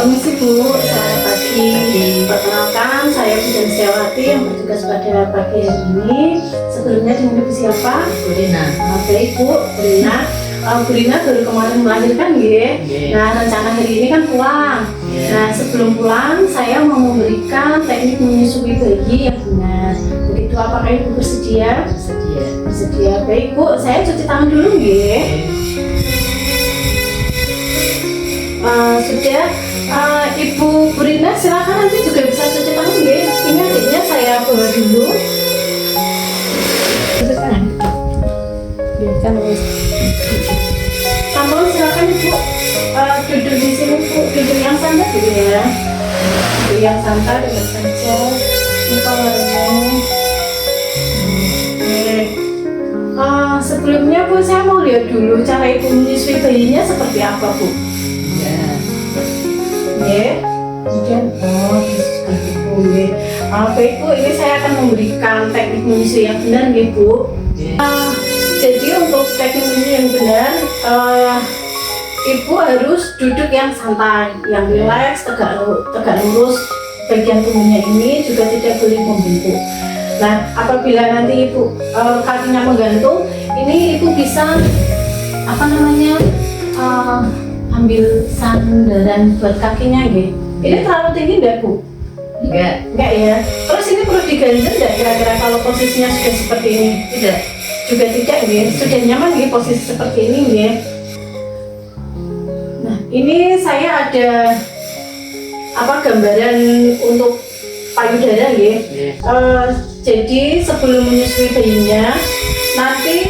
Permisi Bu, selamat pagi. Perkenalkan, saya Bidan Setiawati yang bertugas pada pagi hari ini. Sebelumnya dengan Ibu siapa? Bu Rina. Baik Bu, Bu Rina. Bu Rina baru kemarin melahirkan ya. Nah, rencana hari ini kan pulang. Nah, sebelum pulang saya mau memberikan teknik menyusui bayi yang benar. Begitu, apakah Ibu bersedia? Bersedia. Bersedia. Baik Bu, saya cuci tangan dulu ya. Sudah. Ibu Bu Rina silakan nanti juga bisa cuci tangan ya. Ini adiknya saya bawa dulu. Biarkan wis. Sampel silakan Ibu. Duduk di sini Bu, duduk yang santai dulu ya. Duduk yang santai dengan saja. Ini kamarnya. Sebelumnya Bu, saya mau lihat dulu cara Ibu menyusui bayinya seperti apa Bu. Ya, kemudian baik Bu, ini saya akan memberikan teknik menyusui yang benar ya Bu. Jadi untuk teknik menyusui yang benar, Ibu harus duduk yang santai, yang rileks, tegak lurus. Bagian tubuhnya ini juga tidak boleh membentuk. Nah, apabila nanti Ibu kakinya menggantung, ini Ibu bisa ambil sandaran buat kakinya gitu. Ini terlalu tinggi enggak Bu? Enggak ya. Terus ini perlu diganjel enggak kira-kira kalau posisinya sudah seperti ini? Tidak. Juga tidak ya. Sudah nyaman ya posisi seperti ini ya. Nah, ini saya ada gambaran untuk payudara ya. Jadi sebelum menyusui bayinya, nanti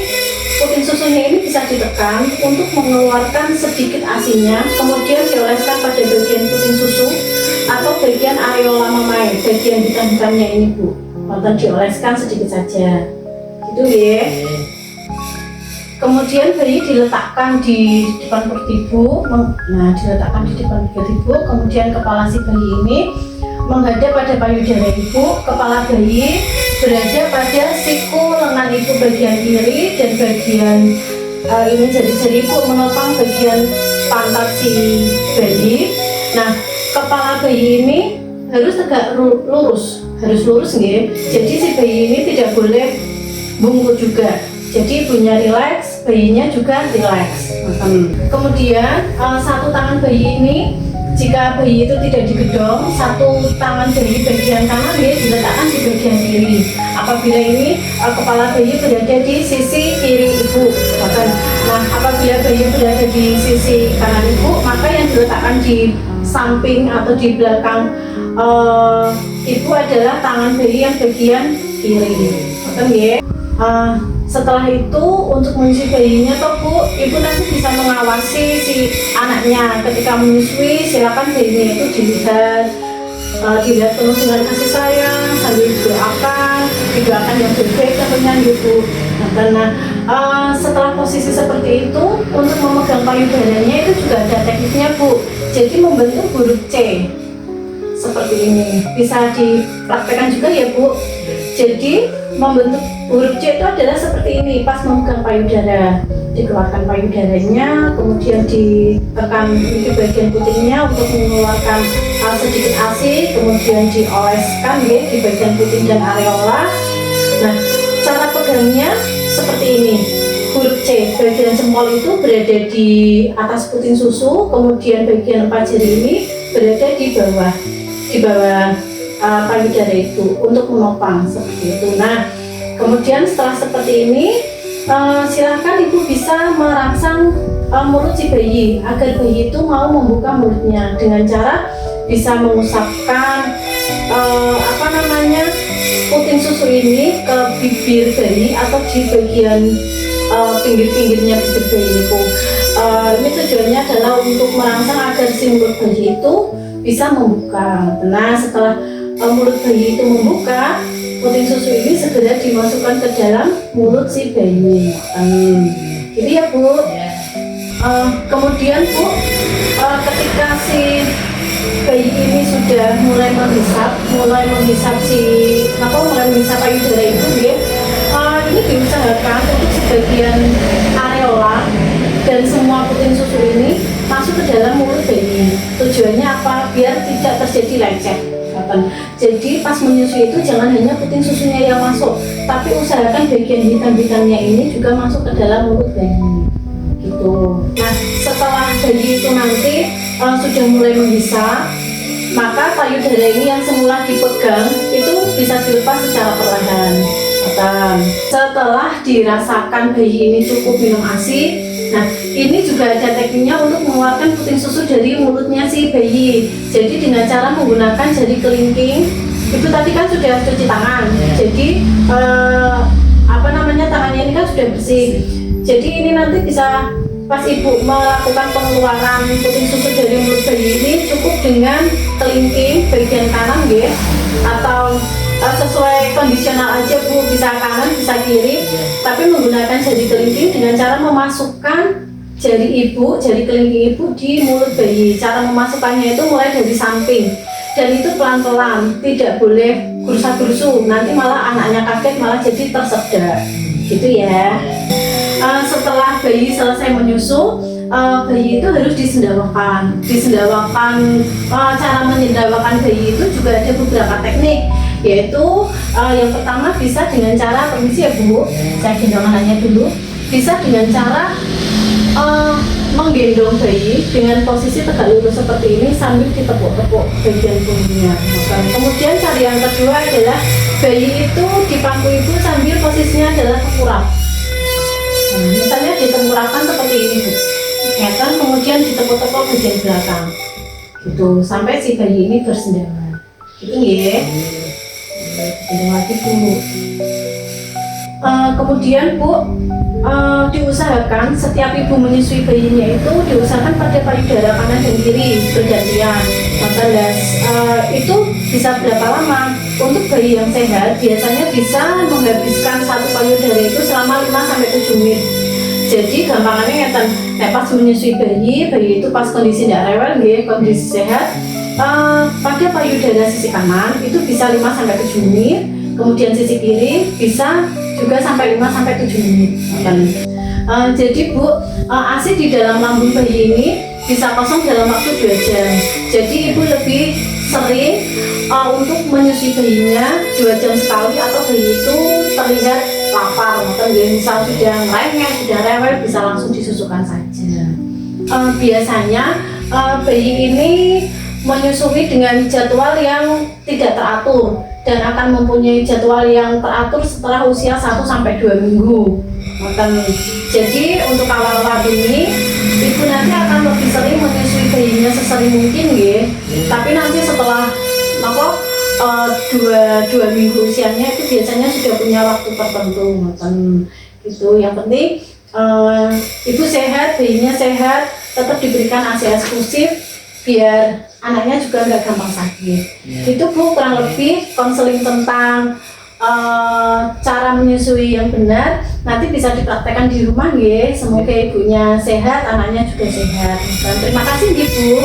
puting susunya ini bisa ditekan untuk mengeluarkan sedikit asinya, kemudian dioleskan pada bagian puting susu atau bagian areola mamae, bagian hitam-hitamnya ini Bu. Atau dioleskan sedikit saja, gitu ya. Kemudian bayi diletakkan di depan perut ibu, diletakkan di depan perut ibu, kemudian kepala si bayi ini menghadap pada payudara ibu, kepala bayi berada pada siku lengan ibu bagian kiri dan bagian ini jari-jari ibu menopang bagian pantat si bayi. Nah, kepala bayi ini harus tegak lurus, nih. Jadi si bayi ini tidak boleh bungkuk juga. Jadi ibunya rileks, bayinya juga rileks. Kemudian satu tangan bayi ini, jika bayi itu tidak digedong, satu tangan dari bagian kanan dia diletakkan di bagian kiri. Apabila ini kepala bayi berada di sisi kiri ibu, apabila bayi berada di sisi kanan ibu, maka yang diletakkan di samping atau di belakang ibu adalah tangan bayi yang bagian kiri. Setelah itu untuk menyusui bayinya Bu, ibu nanti bisa mengawasi si anaknya ketika menyusui. Silakan bayinya itu dilihat penuh dengan kasih sayang sambil didoakan yang baik tentunya gitu. Setelah posisi seperti itu, untuk memegang payudaranya itu juga ada tekniknya Bu. Jadi membentuk huruf C seperti ini, bisa dipraktekkan juga ya Bu. Jadi membentuk huruf C itu adalah seperti ini, pas memegang payudara, dikeluarkan payudaranya, kemudian ditekan di bagian putingnya untuk mengeluarkan sedikit ASI, kemudian dioleskan ya di bagian puting dan areola. Nah, cara pegangnya seperti ini. Huruf C, bagian jempol itu berada di atas puting susu, kemudian bagian 4 jari ini berada di bawah payudara itu untuk menopang seperti itu. Nah, kemudian setelah seperti ini, silahkan ibu bisa merangsang mulut si bayi agar bayi itu mau membuka mulutnya dengan cara bisa mengusapkan puting susu ini ke bibir bayi atau di bagian pinggir-pinggirnya bibir bayi itu. Ini tujuannya adalah untuk merangsang agar si mulut bayi itu bisa membuka. Nah, setelah mulut bayi itu membuka, puting susu ini segera dimasukkan ke dalam mulut si bayi. Gitu ya Bu. Kemudian Bu, ketika si bayi ini sudah mulai menghisap payudara ibu ya, ini diusahakan untuk sebagian areola dan semua puting susu ini masuk masuk ke dalam mulut bayi. Tujuannya apa? Biar tidak terjadi lecet. Jadi pas menyusui itu jangan hanya puting susunya yang masuk, tapi usahakan bagian hitam-hitamnya ini juga masuk ke dalam mulut bayi. Gitu. Nah, setelah bayi itu nanti sudah mulai membisa, maka payudara ini yang semula dipegang itu bisa dilepas secara perlahan. Setelah dirasakan bayi ini cukup minum ASI, nah ini juga ada tekniknya untuk mengeluarkan puting susu dari mulutnya si bayi. Jadi dengan cara menggunakan jari kelingking, itu tadi kan sudah cuci tangan, jadi tangannya ini kan sudah bersih. Jadi ini nanti bisa pas ibu melakukan pengeluaran puting susu dari mulut bayi ini cukup dengan kelingking bagian kanan ya, atau sesuai kondisional aja bu, bisa kanan bisa kiri, tapi menggunakan jari kelingking dengan cara memasukkan jari kelingking ibu di mulut bayi. Cara memasukkannya itu mulai dari samping dan itu pelan-pelan, tidak boleh gerusa-gerusu, nanti malah anaknya kaget malah jadi tersedak gitu ya. Setelah bayi selesai menyusu, bayi itu harus disendawakan. Cara menyendawakan bayi itu juga ada beberapa teknik, yaitu yang pertama bisa dengan cara, permisi ya bu, saya gendong anaknya dulu, bisa dengan cara menggendong bayi dengan posisi tegak lurus seperti ini sambil ditepuk-tepuk bagian punggungnya. Kemudian cara yang kedua adalah bayi itu dipangku ibu sambil posisinya adalah tengkurap. Misalnya ditengkurapkan seperti ini bu, kemudian ditepuk-tepuk bagian belakang gitu sampai si bayi ini bersendawa gitu ya. Gendong lagi dulu. Kemudian bu, diusahakan setiap ibu menyusui bayinya itu diusahakan pada payudara kanan dan kiri bergantian. Itu bisa berapa lama? Untuk bayi yang sehat biasanya bisa menghabiskan satu payudara itu selama 5-7 menit. Jadi gampangannya pas menyusui bayi itu pas kondisi tidak rewel ya, kondisi sehat, pada payudara sisi kanan itu bisa 5-7 menit, kemudian sisi kiri bisa juga sampai 5-7 menit. Jadi bu, ASI di dalam lambung bayi ini bisa kosong dalam waktu 2 jam. Jadi ibu lebih sering untuk menyusui bayinya 2 jam sekali, atau bayi itu terlihat lapar, misal sudah merengek, sudah rewel, bisa langsung disusukan saja. Biasanya bayi ini menyusui dengan jadwal yang tidak teratur dan akan mempunyai jadwal yang teratur setelah usia 1-2 minggu. Jadi untuk awal-awal ini ibu nanti akan lebih sering menyusui bayinya sesering mungkin ya. Tapi nanti setelah dua minggu usianya itu biasanya sudah punya waktu tertentu gitu. Yang penting ibu sehat, bayinya sehat, tetap diberikan ASI eksklusif biar anaknya juga nggak gampang sakit. Itu bu kurang lebih konseling tentang cara menyusui yang benar. Nanti bisa dipraktekkan di rumah ya. Semoga ibunya sehat, anaknya juga sehat. Dan terima kasih ibu.